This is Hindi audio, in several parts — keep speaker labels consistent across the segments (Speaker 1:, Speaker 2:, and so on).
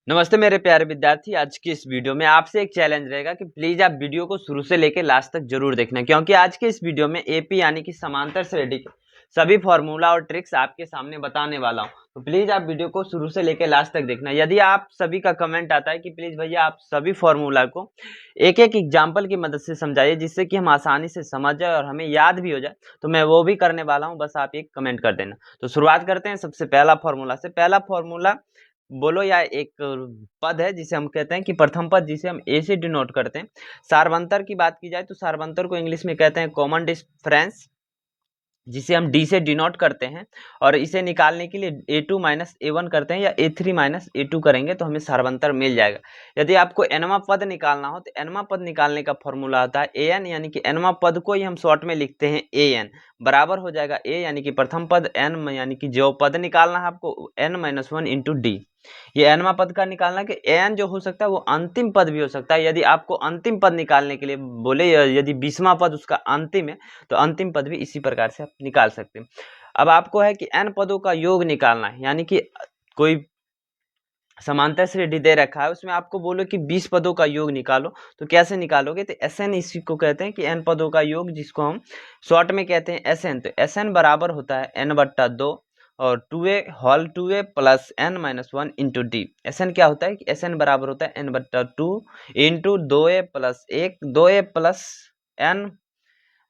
Speaker 1: नमस्ते मेरे प्यारे विद्यार्थी। आज की इस वीडियो में आपसे एक चैलेंज रहेगा कि प्लीज आप वीडियो को शुरू से लेकर लास्ट तक जरूर देखना, क्योंकि आज के इस वीडियो में एपी यानी कि समांतर श्रेणी के सभी फॉर्मूला और ट्रिक्स आपके सामने बताने वाला हूं। तो प्लीज आप वीडियो को शुरू से लेकर लास्ट तक देखना। यदि आप सभी का कमेंट आता है कि प्लीज भैया आप सभी फॉर्मूला को एक एक एग्जाम्पल की मदद से समझाइए, जिससे कि हम आसानी से समझ जाए और हमें याद भी हो जाए, तो मैं वो भी करने वाला हूँ। बस आप एक कमेंट कर देना। तो शुरुआत करते हैं सबसे पहला फॉर्मूला से। पहला फॉर्मूला बोलो या एक पद है जिसे हम कहते हैं कि प्रथम पद, जिसे हम ए से डिनोट करते हैं। सार्वंतर की बात की जाए तो सार्वंतर को इंग्लिश में कहते हैं कॉमन डिफरेंस, जिसे हम डी से डिनोट करते हैं। और इसे निकालने के लिए a2 माइनस a1 करते हैं या a3 माइनस a2 करेंगे तो हमें सार्वंतर मिल जाएगा। यदि आपको nवा पद निकालना हो तो nवा पद निकालने का फॉर्मूला आता है an, यानी कि nवा पद को ही हम शॉर्ट में लिखते हैं an, बराबर हो जाएगा a यानी कि प्रथम पद n, यानी कि जो पद निकालना है आपको n माइनस 1 इंटू डी। ये nवा पद का निकालना कि an जो हो सकता है वो अंतिम पद भी हो सकता है। यदि आपको अंतिम पद निकालने के लिए बोले, यदि 20वां पद उसका अंतिम है तो अंतिम पद भी इसी प्रकार से आप निकाल सकते हैं। अब आपको है कि n पदों का योग निकालना है, यानी कि कोई समांतर श्रेणी दे रखा है, उसमें आपको बोलो कि 20 पदों का योग निकालो, तो कैसे निकालोगे? तो Sn इसी को कहते हैं कि n पदों का योग, जिसको हम शॉर्ट में कहते हैं Sn। तो Sn बराबर होता है n/2 और 2a whole 2a plus n minus 1 into D. Sn क्या होता है कि Sn बराबर होता है n/2 into 2a plus 1, 2a plus n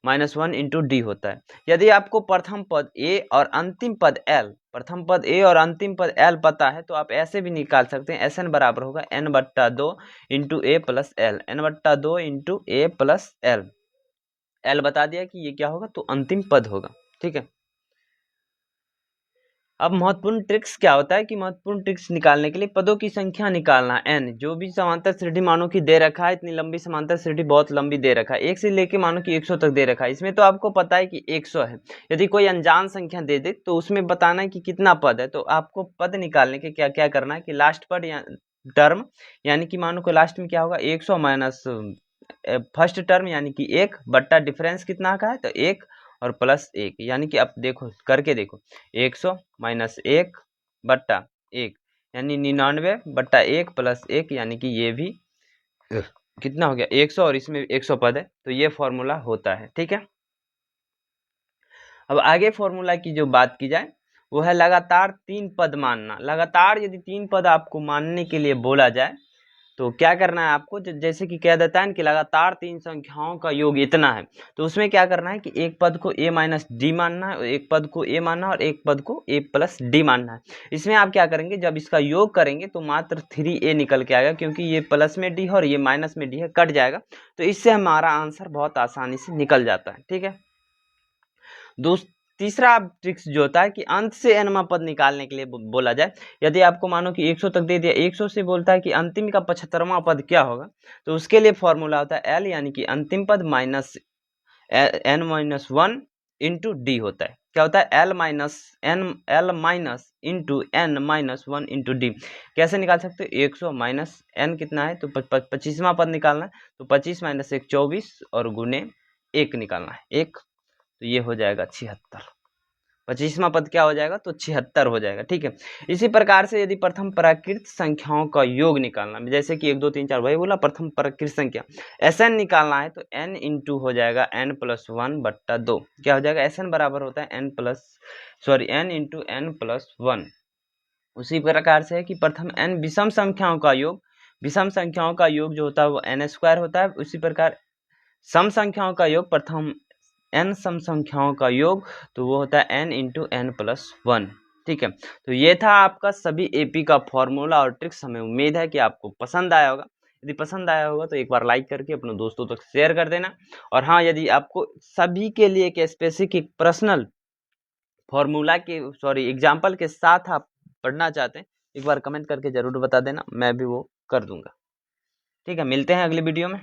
Speaker 1: minus 1 into D होता है। यदि आपको प्रथम पद ए और अंतिम पद एल, प्रथम पद ए और अंतिम पद एल पता है तो आप ऐसे भी निकाल सकते हैं। Sn बराबर होगा n/2 इंटू ए प्लस एल, n/2 इंटू ए प्लस एल। एल बता दिया कि ये क्या होगा, तो अंतिम पद होगा। ठीक है। अब महत्वपूर्ण ट्रिक्स क्या होता है कि महत्वपूर्ण ट्रिक्स निकालने के लिए पदों की संख्या निकालना n, जो भी समांतर श्रेणी मानो कि दे रखा है, इतनी लंबी समांतर श्रेणी बहुत लंबी दे रखा है, 1 से लेके मानो कि 100 तक दे रखा है। इसमें तो आपको पता है कि 100 है। यदि कोई अनजान संख्या दे दे तो उसमें बताना है कि कितना पद है। तो आपको पद निकालने के क्या क्या करना है कि लास्ट पद या टर्म, यानी कि मानो को लास्ट में क्या होगा 100 माइनस फर्स्ट टर्म यानी कि 1 बट्टा डिफरेंस कितना का है तो 1 और प्लस 1, यानी कि अब देखो करके देखो 100 माइनस 1 बट्टा 1 यानी 99 बट्टा 1 प्लस 1, यानी कि ये भी कितना हो गया 100 और इसमें 100 पद है। तो ये फॉर्मूला होता है। ठीक है। अब आगे फॉर्मूला की जो बात की जाए वो है लगातार 3 पद मानना। लगातार यदि 3 पद आपको मानने के लिए बोला जाए तो क्या करना है आपको, जैसे कि कह देता है कि लगातार 3 संख्याओं का योग इतना है, तो उसमें क्या करना है कि एक पद को a माइनस डी मानना है, एक पद को a मानना है और एक पद को a प्लस डी मानना है। इसमें आप क्या करेंगे, जब इसका योग करेंगे तो मात्र 3a निकल के आएगा, क्योंकि ये प्लस में डी है और ये माइनस में डी है, कट जाएगा। तो इससे हमारा आंसर बहुत आसानी से निकल जाता है। ठीक है। तीसरा ट्रिक्स जो होता है कि अंत से nवां पद निकालने के लिए बोला जाए। यदि आपको मानो कि 100 तक दे दिया, 100 से बोलता है कि अंतिम का 75वां पद क्या होगा, तो उसके लिए फॉर्मूला होता है l, यानी कि अंतिम पद minus n minus 1 into D होता है। क्या होता है l minus into n minus 1 into D. कैसे निकाल सकते हो, 100 माइनस n कितना है तो 25वां पद निकालना है, तो 25 माइनस 1 24 और गुने 1 निकालना है 1, तो ये हो जाएगा 76। 25वां पद क्या हो जाएगा तो 76 हो जाएगा। ठीक है। इसी प्रकार से यदि प्रथम प्राकृत संख्याओं का योग निकालना, जैसे कि 1 2 3 4 वही बोला प्रथम प्राकृत संख्या Sn निकालना है, तो n इंटू हो जाएगा n प्लस 1 बट्टा 2। क्या हो जाएगा, Sn बराबर होता है n इंटू n प्लस 1। उसी प्रकार से है कि प्रथम n विषम संख्याओं का योग, विषम संख्याओं का योग जो होता है वो n स्क्वायर होता है। उसी प्रकार सम संख्याओं का योग, प्रथम n सम संख्याओं का योग, तो वो होता है n इंटू n प्लस 1। ठीक है। तो ये था आपका सभी एपी का फॉर्मूला और ट्रिक्स। हमें उम्मीद है कि आपको पसंद आया होगा। यदि पसंद आया होगा तो एक बार लाइक करके अपने दोस्तों तक शेयर कर देना। और हाँ, यदि आपको सभी के लिए एक स्पेसिफिक पर्सनल फॉर्मूला के एग्जाम्पल के साथ आप पढ़ना चाहते हैं, एक बार कमेंट करके जरूर बता देना, मैं भी वो कर दूंगा। ठीक है। मिलते हैं अगली वीडियो में।